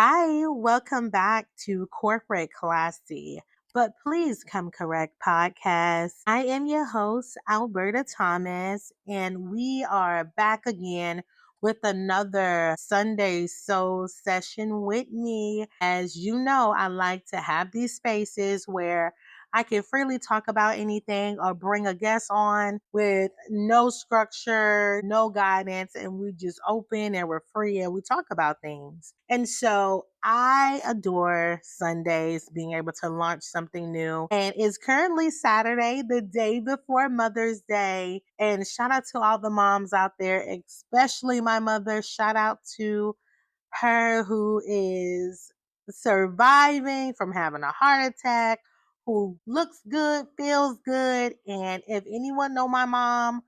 Hi, welcome back to Corporate Classy, but please come correct podcast. I am your host, Alberta Thomas, and we are back again with another Sunday Soul session with me. As you know, I like to have these spaces where I can freely talk about anything or bring a guest on with no structure, no guidance, and we just open and we're free and we talk about things. And so I adore Sundays, being able to launch something new. And it's currently Saturday, the day before Mother's Day. And shout out to all the moms out there, especially my mother. Shout out to her who is surviving from having a heart attack, who looks good, feels good. And if anyone know my mom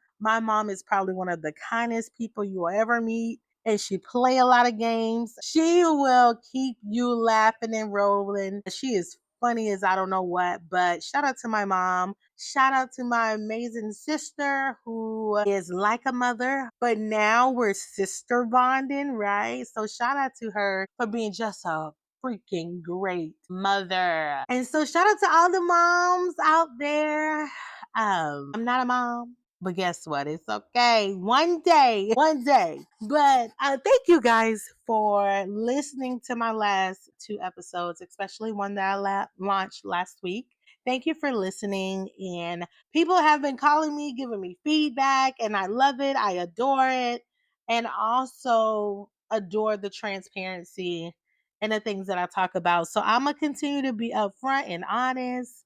is probably one of the kindest people you will ever meet. And she play a lot of games. She will keep you laughing and rolling. She is funny as I don't know what, but shout out to my mom. Shout out to my amazing sister who is like a mother, but now we're sister bonding, right? So shout out to her for being just a freaking great mother. And so shout out to all the moms out there. I'm not a mom. But guess what? It's okay. One day, one day. But thank you guys for listening to my last two episodes, especially one that I launched last week. Thank you for listening. And people have been calling me, giving me feedback, and I love it. I adore it. And also adore the transparency and the things that I talk about. So I'm going to continue to be upfront and honest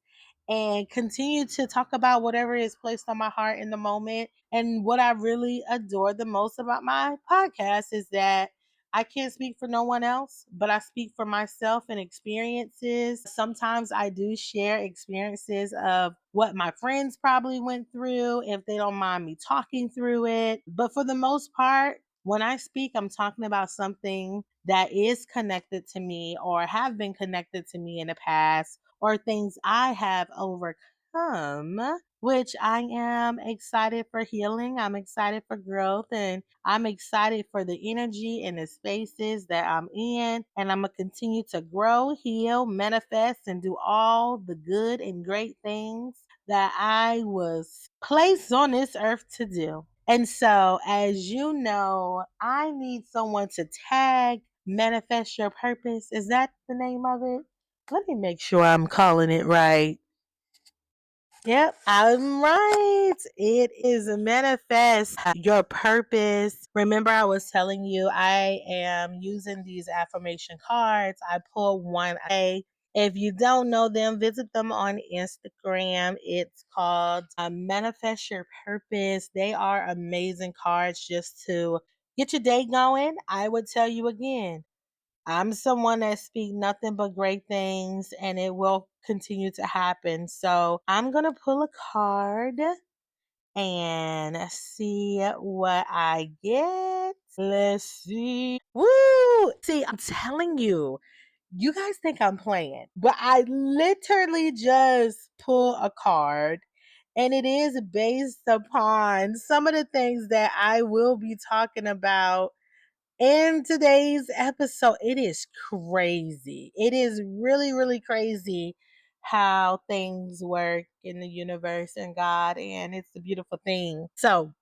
and continue to talk about whatever is placed on my heart in the moment. And what I really adore the most about my podcast is that I can't speak for no one else, but I speak for myself and experiences. Sometimes I do share experiences of what my friends probably went through, if they don't mind me talking through it. But for the most part, when I speak, I'm talking about something that is connected to me or have been connected to me in the past or things I have overcome, which I am excited for healing. I'm excited for growth and I'm excited for the energy and the spaces that I'm in. And I'm going to continue to grow, heal, manifest, and do all the good and great things that I was placed on this earth to do. And so, as you know, I need someone to tag Manifest Your Purpose. Is that the name of it? Let me make sure I'm calling it right. Yep, I'm right. It is Manifest Your Purpose. Remember, I was telling you I am using these affirmation cards. I pull one a day. If you don't know them, visit them on Instagram. It's called Manifest Your Purpose. They are amazing cards just to get your day going. I would tell you again, I'm someone that speaks nothing but great things and it will continue to happen. So I'm going to pull a card and see what I get. Let's see. Woo! See, I'm telling you, you guys think I'm playing, but I literally just pull a card and it is based upon some of the things that I will be talking about in today's episode. It is crazy. It is really, really crazy how things work in the universe and God, and it's a beautiful thing. So,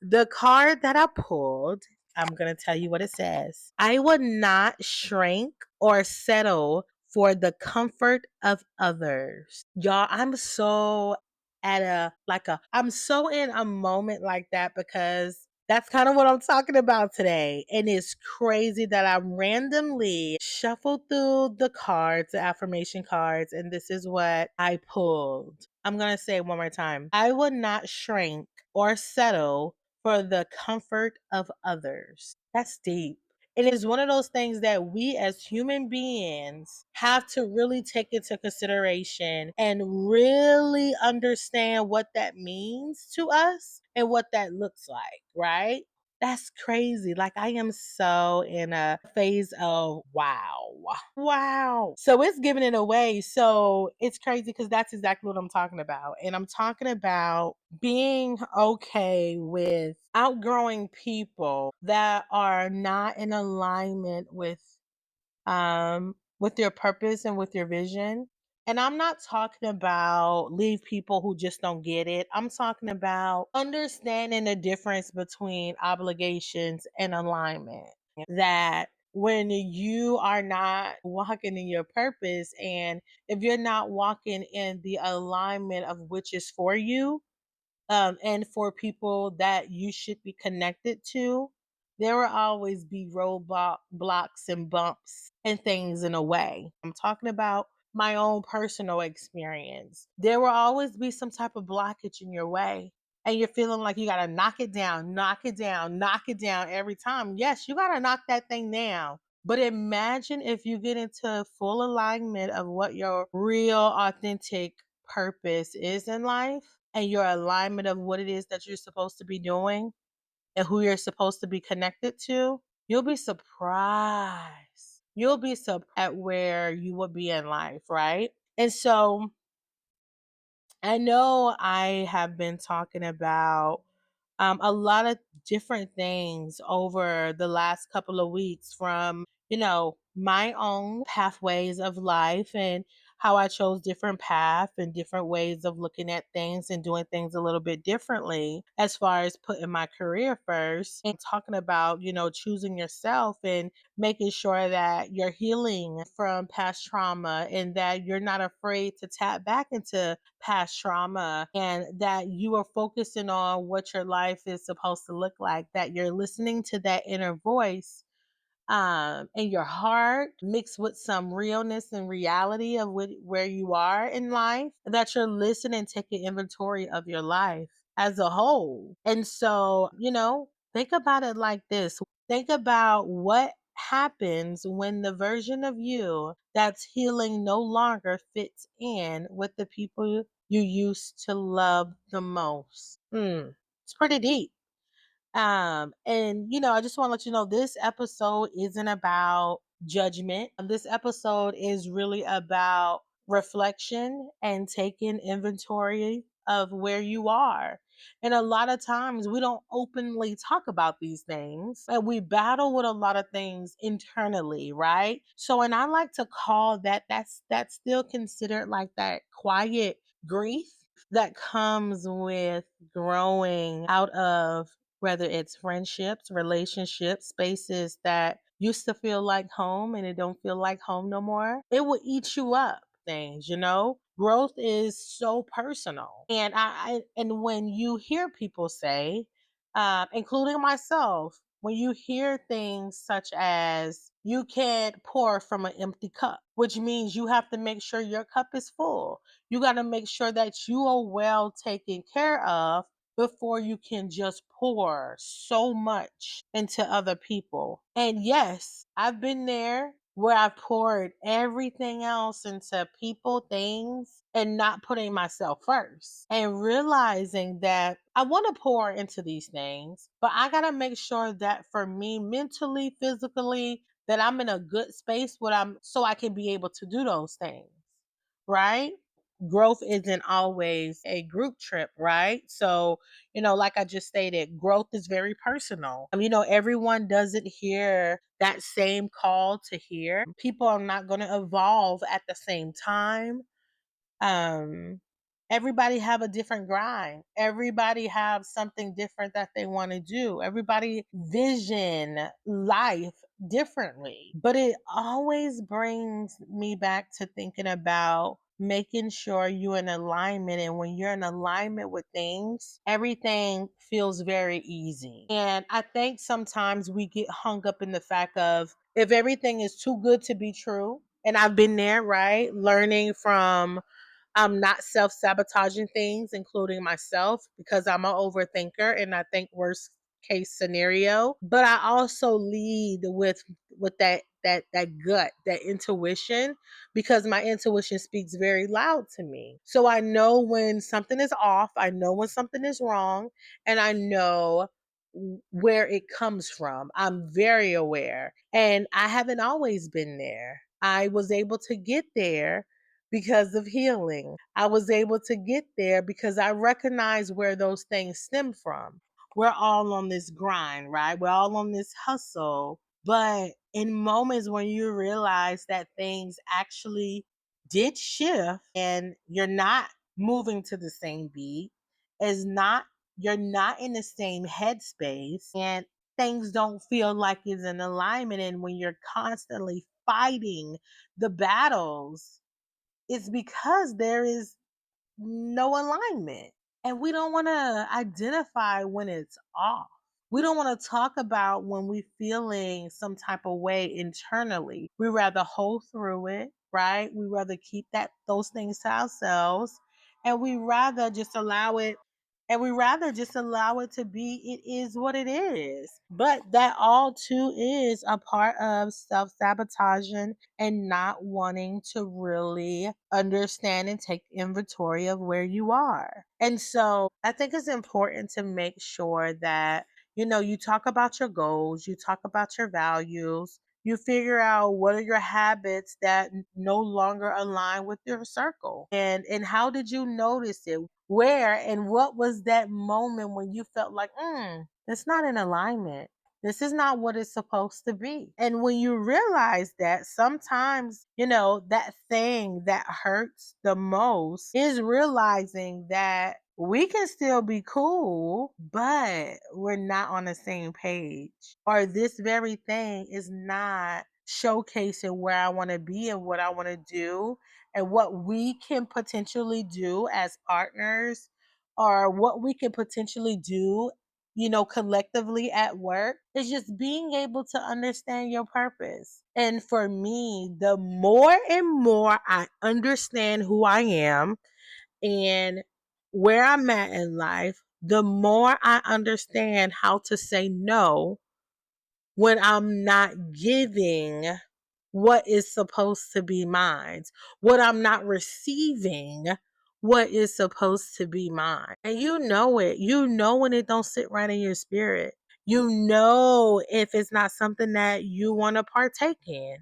the card that I pulled, I'm going to tell you what it says. I would not shrink or settle for the comfort of others. Y'all, I'm so I'm so in a moment like that because that's kind of what I'm talking about today. And it's crazy that I randomly shuffled through the cards, the affirmation cards, and this is what I pulled. I'm going to say it one more time. I would not shrink or settle for the comfort of others. That's deep. It is one of those things that we as human beings have to really take into consideration and really understand what that means to us and what that looks like, right? That's crazy. Like, I am so in a phase of wow. Wow. So it's giving it away. So it's crazy because that's exactly what I'm talking about. And I'm talking about being okay with outgrowing people that are not in alignment with with your purpose and with your vision. And I'm not talking about leave people who just don't get it. I'm talking about understanding the difference between obligations and alignment. That when you are not walking in your purpose, and if you're not walking in the alignment of which is for you, and for people that you should be connected to, there will always be roadblock blocks and bumps and things in a way. I'm talking about my own personal experience. There will always be some type of blockage in your way. And you're feeling like you got to knock it down, knock it down, knock it down every time. Yes, you got to knock that thing down. But imagine if you get into full alignment of what your real, authentic purpose is in life, and your alignment of what it is that you're supposed to be doing and who you're supposed to be connected to, you'll be surprised. You'll be surprised at where you will be in life, right? And so I know I have been talking about a lot of different things over the last couple of weeks, from, my own pathways of life and how I chose different paths and different ways of looking at things and doing things a little bit differently as far as putting my career first, and talking about, choosing yourself and making sure that you're healing from past trauma and that you're not afraid to tap back into past trauma, and that you are focusing on what your life is supposed to look like, that you're listening to that inner voice, and your heart mixed with some realness and reality of where you are in life, that you're listening and taking inventory of your life as a whole. And so, think about it like this. Think about what happens when the version of you that's healing no longer fits in with the people you used to love the most. It's pretty deep. And I just want to let you know this episode isn't about judgment. This episode is really about reflection and taking inventory of where you are. And a lot of times we don't openly talk about these things, and we battle with a lot of things internally, right? So, and I like to call that's still considered like that quiet grief that comes with growing out of, whether it's friendships, relationships, spaces that used to feel like home and it don't feel like home no more. It will eat you up. Things. Growth is so personal. And and when you hear people say, including myself, when you hear things such as you can't pour from an empty cup, which means you have to make sure your cup is full. You got to make sure that you are well taken care of before you can just pour so much into other people. And yes, I've been there where I poured everything else into people, things, and not putting myself first, and realizing that I want to pour into these things, but I got to make sure that for me, mentally, physically, that I'm in a good space what I'm so I can be able to do those things, right? Growth isn't always a group trip, right? So, like I just stated, growth is very personal. Everyone doesn't hear that same call to hear. People are not going to evolve at the same time. um Everybody have a different grind, everybody have something different that they want to do, everybody vision life differently, but it always brings me back to thinking about making sure you're in alignment. And when you're in alignment with things, everything feels very easy. And I think sometimes we get hung up in the fact of, if everything is too good to be true, and I've been there, right? Learning from not self-sabotaging things, including myself, because I'm an overthinker and I think worst case scenario. But I also lead with that gut, that intuition, because my intuition speaks very loud to me. So I know when something is off, I know when something is wrong, and I know where it comes from. I'm very aware. And I haven't always been there. I was able to get there because of healing. I was able to get there because I recognize where those things stem from. We're all on this grind, right? We're all on this hustle But in moments when you realize that things actually did shift and you're not moving to the same beat, is not you're not in the same headspace and things don't feel like it's in alignment, and when you're constantly fighting the battles, it's because there is no alignment. And we don't want to identify when it's off. We don't want to talk about when we feeling some type of way internally. We rather hold through it, right? We rather keep those things to ourselves, and we rather just allow it to be. It is what it is. But that all too is a part of self-sabotaging and not wanting to really understand and take inventory of where you are. And so I think it's important to make sure that, you talk about your goals, you talk about your values, you figure out what are your habits that no longer align with your circle. And how did you notice it? Where and what was that moment when you felt like, it's not in alignment? This is not what it's supposed to be. And when you realize that, sometimes, that thing that hurts the most is realizing that we can still be cool, but we're not on the same page. Or this very thing is not showcasing where I want to be and what I want to do and what we can potentially do as partners, or what we can potentially do, collectively at work. Is just being able to understand your purpose. And for me, the more and more I understand who I am and where I'm at in life, the more I understand how to say no when I'm not giving what is supposed to be mine, what I'm not receiving, what is supposed to be mine. And you know it. You know when it don't sit right in your spirit. You know if it's not something that you want to partake in,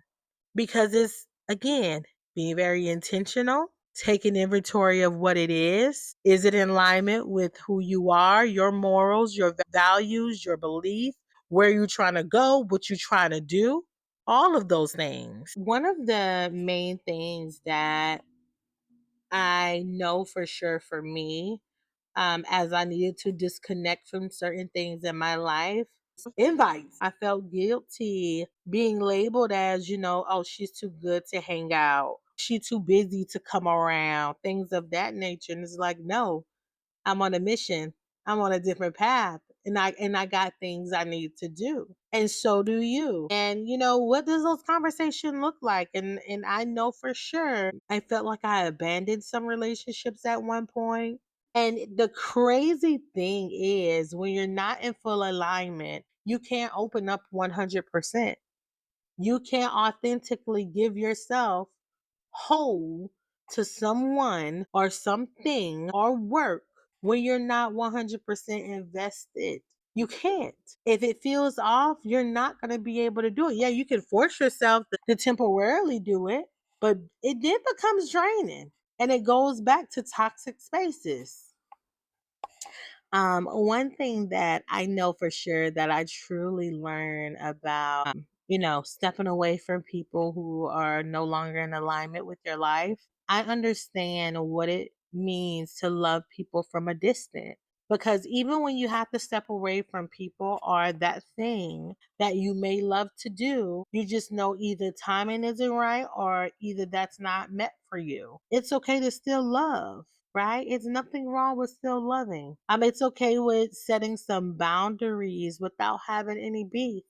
because it's, again, being very intentional, taking inventory of what it is. Is it in alignment with who you are, your morals, your values, your belief, where you're trying to go, what you're trying to do? All of those things. One of the main things that I know for sure for me, as I needed to disconnect from certain things in my life, invites. I felt guilty being labeled as, oh, she's too good to hang out. She's too busy to come around, things of that nature. And it's like, no, I'm on a mission. I'm on a different path. And I got things I need to do. And so do you. And what does those conversations look like? And I know for sure I felt like I abandoned some relationships at one point. And the crazy thing is, when you're not in full alignment, you can't open up 100%. You can't authentically give yourself whole to someone or something or work when you're not 100% invested. You can't. If it feels off, you're not going to be able to do it. Yeah, you can force yourself to temporarily do it, but it then becomes draining and it goes back to toxic spaces. One thing that I know for sure that I truly learned about, stepping away from people who are no longer in alignment with your life, I understand what it means to love people from a distance. Because even when you have to step away from people or that thing that you may love to do, you just know either timing isn't right or either that's not meant for you. It's okay to still love, right? It's nothing wrong with still loving. It's okay with setting some boundaries without having any beef.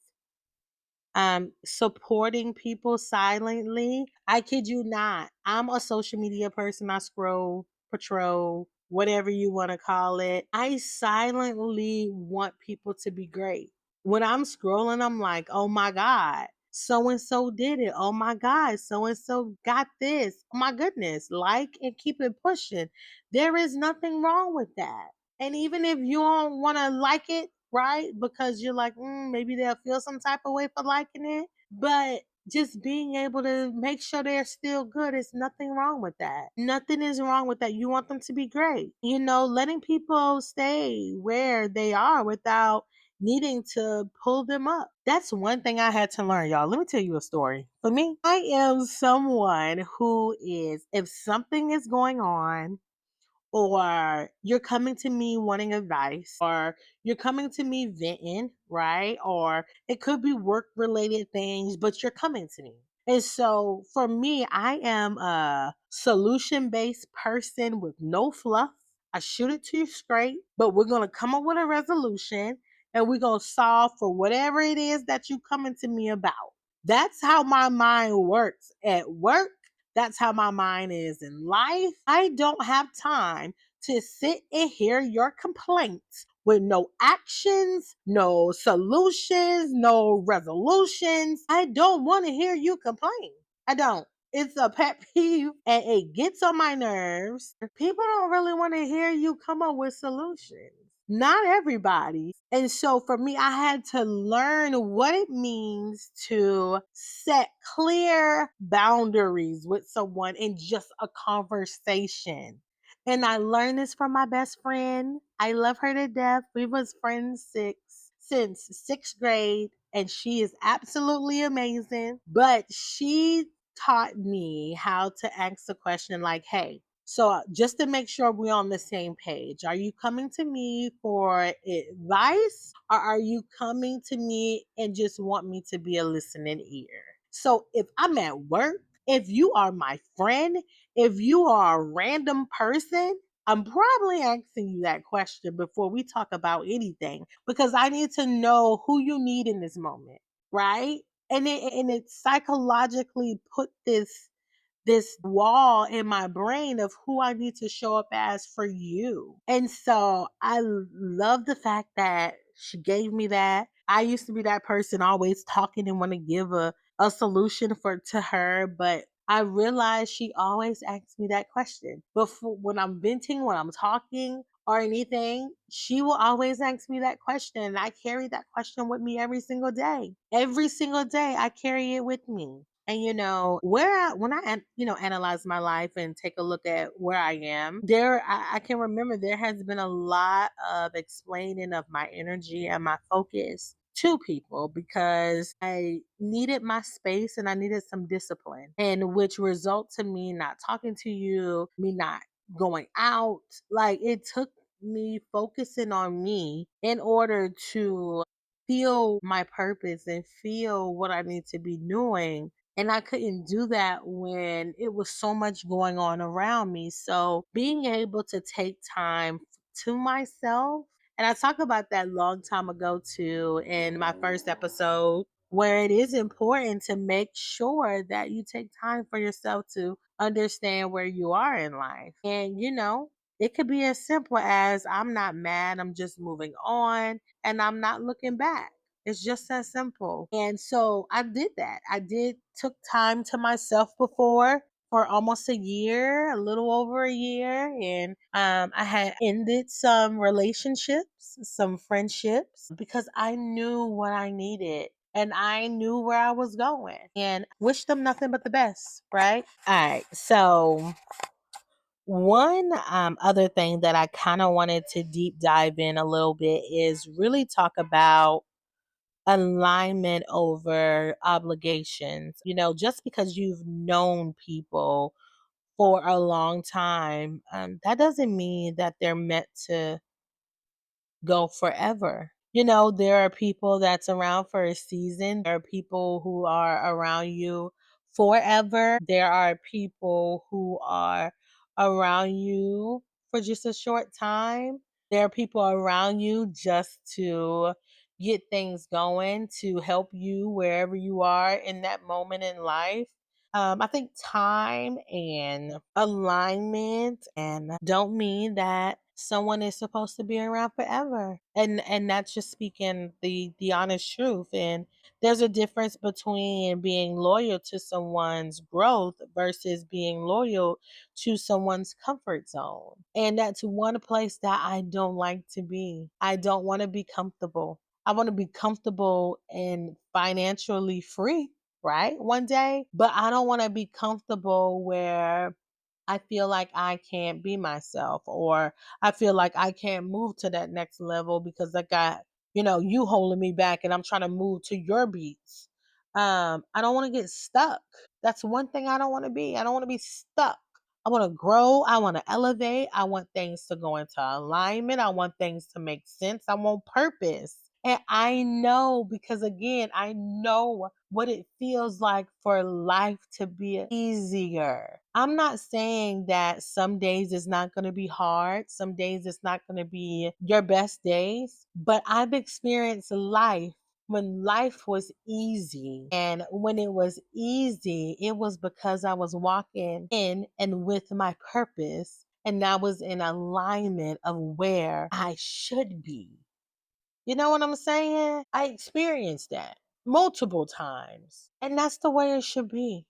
Supporting people silently. I kid you not. I'm a social media person. I scroll, patrol, whatever you want to call it. I silently want people to be great. When I'm scrolling, I'm like, oh my God, so and so did it. Oh my God, so and so got this. Oh my goodness. Like and keep it pushing. There is nothing wrong with that. And even if you don't want to like it, right? Because you're like, maybe they'll feel some type of way for liking it. But just being able to make sure they're still good, is nothing wrong with that. Nothing is wrong with that. You want them to be great. Letting people stay where they are without needing to pull them up. That's one thing I had to learn, y'all. Let me tell you a story. For me, I am someone who is, if something is going on, or you're coming to me wanting advice, or you're coming to me venting, right? Or it could be work related things, but you're coming to me. And so for me, I am a solution based person with no fluff. I shoot it to you straight, but we're going to come up with a resolution and we're going to solve for whatever it is that you coming to me about. That's how my mind works at work. That's how my mind is in life. I don't have time to sit and hear your complaints with no actions, no solutions, no resolutions. I don't want to hear you complain. I don't. It's a pet peeve and it gets on my nerves. People don't really want to hear you come up with solutions. Not everybody. And so for me, I had to learn what it means to set clear boundaries with someone in just a conversation. And I learned this from my best friend. I love her to death. We was friends since sixth grade, and she is absolutely amazing. But she taught me how to ask a question like, hey, so just to make sure we're on the same page, are you coming to me for advice or are you coming to me and just want me to be a listening ear? So if I'm at work, if you are my friend, if you are a random person, I'm probably asking you that question before we talk about anything because I need to know who you need in this moment, right? And it psychologically put this wall in my brain of who I need to show up as for you. And so I love the fact that she gave me that. I used to be that person always talking and want to give a solution for to her, but I realized she always asks me that question. Before when I'm venting, when I'm talking or anything, she will always ask me that question. And I carry that question with me every single day. Every single day I carry it with me. And when I analyze my life and take a look at where I am, I can remember there has been a lot of explaining of my energy and my focus to people because I needed my space and I needed some discipline, and which result to me not talking to you, me not going out. Like it took me focusing on me in order to feel my purpose and feel what I need to be doing, and I couldn't do that when it was so much going on around me. So being able to take time to myself, and I talk about that long time ago too in my first episode, where it is important to make sure that you take time for yourself to understand where you are in life. And it could be as simple as I'm not mad, I'm just moving on and I'm not looking back. It's just as simple. And so I did that. I did took time to myself before for almost a year, a little over a year. And I had ended some relationships, some friendships, because I knew what I needed and I knew where I was going and wish them nothing but the best, right? All right. So one other thing that I kind of wanted to deep dive in a little bit is really talk about alignment over obligations. Just because you've known people for a long time, that doesn't mean that they're meant to go forever. There are people that's around for a season. There are people who are around you forever. There are people who are around you for just a short time. There are people around you just to get things going, to help you wherever you are in that moment in life. I think time and alignment and don't mean that someone is supposed to be around forever. And that's just speaking the honest truth. And there's a difference between being loyal to someone's growth versus being loyal to someone's comfort zone. And that's one place that I don't like to be. I don't want to be comfortable. I want to be comfortable and financially free, right? One day, but I don't want to be comfortable where I feel like I can't be myself or I feel like I can't move to that next level because I got you holding me back and I'm trying to move to your beats. I don't want to get stuck. That's one thing I don't want to be. I don't want to be stuck. I want to grow. I want to elevate. I want things to go into alignment. I want things to make sense. I want purpose. And I know, because again, I know what it feels like for life to be easier. I'm not saying that some days it's not going to be hard, some days it's not going to be your best days, but I've experienced life when life was easy. And when it was easy, it was because I was walking in and with my purpose, and I was in alignment of where I should be. You know what I'm saying? I experienced that multiple times. And that's the way it should be.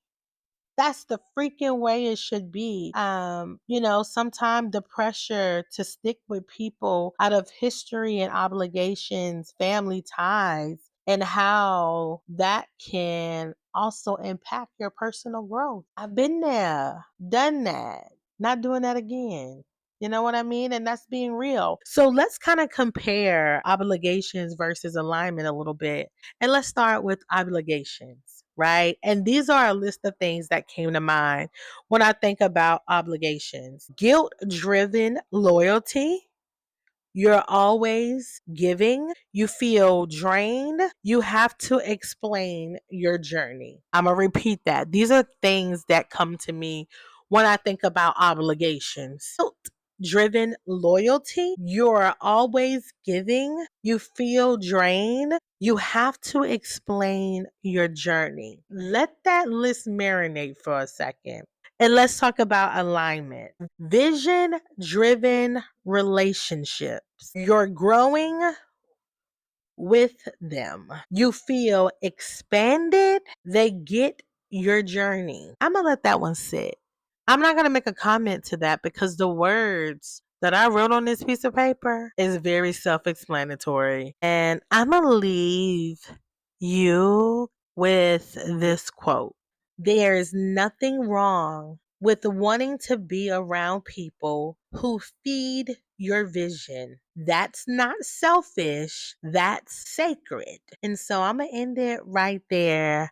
That's the freaking way it should be. Sometimes the pressure to stick with people out of history and obligations, family ties, and how that can also impact your personal growth. I've been there, done that, not doing that again. You know what I mean? And that's being real. So let's kind of compare obligations versus alignment a little bit. And let's start with obligations, right? And these are a list of things that came to mind when I think about obligations. Guilt driven loyalty. You're always giving. You feel drained. You have to explain your journey. I'm going to repeat that. These are things that come to me when I think about obligations. Guilt driven loyalty. You're always giving. You feel drained. You have to explain your journey. Let that list marinate for a second. And let's talk about alignment. Vision driven relationships. You're growing with them. You feel expanded. They get your journey. I'm going to let that one sit. I'm not going to make a comment to that because the words that I wrote on this piece of paper is very self explanatory. And I'm going to leave you with this quote. There is nothing wrong with wanting to be around people who feed your vision. That's not selfish, that's sacred. And so I'm going to end it right there.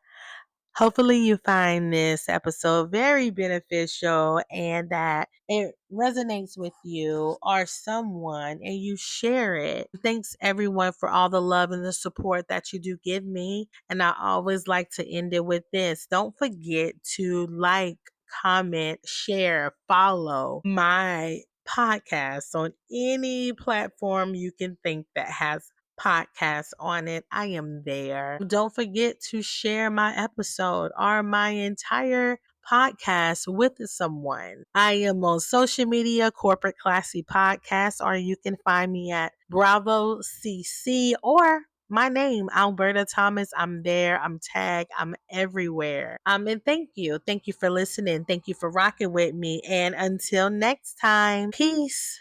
Hopefully, you find this episode very beneficial and that it resonates with you or someone and you share it. Thanks everyone for all the love and the support that you do give me. And I always like to end it with this. Don't forget to like, comment, share, follow my podcast on any platform you can think that has podcast on it. I am there. Don't forget to share my episode or my entire podcast with someone. I am on social media, Corporate Classy Podcast, or you can find me at Bravo CC or my name, Alberta Thomas. I'm there. I'm tagged. I'm everywhere. And thank you. Thank you for listening. Thank you for rocking with me. And until next time, peace.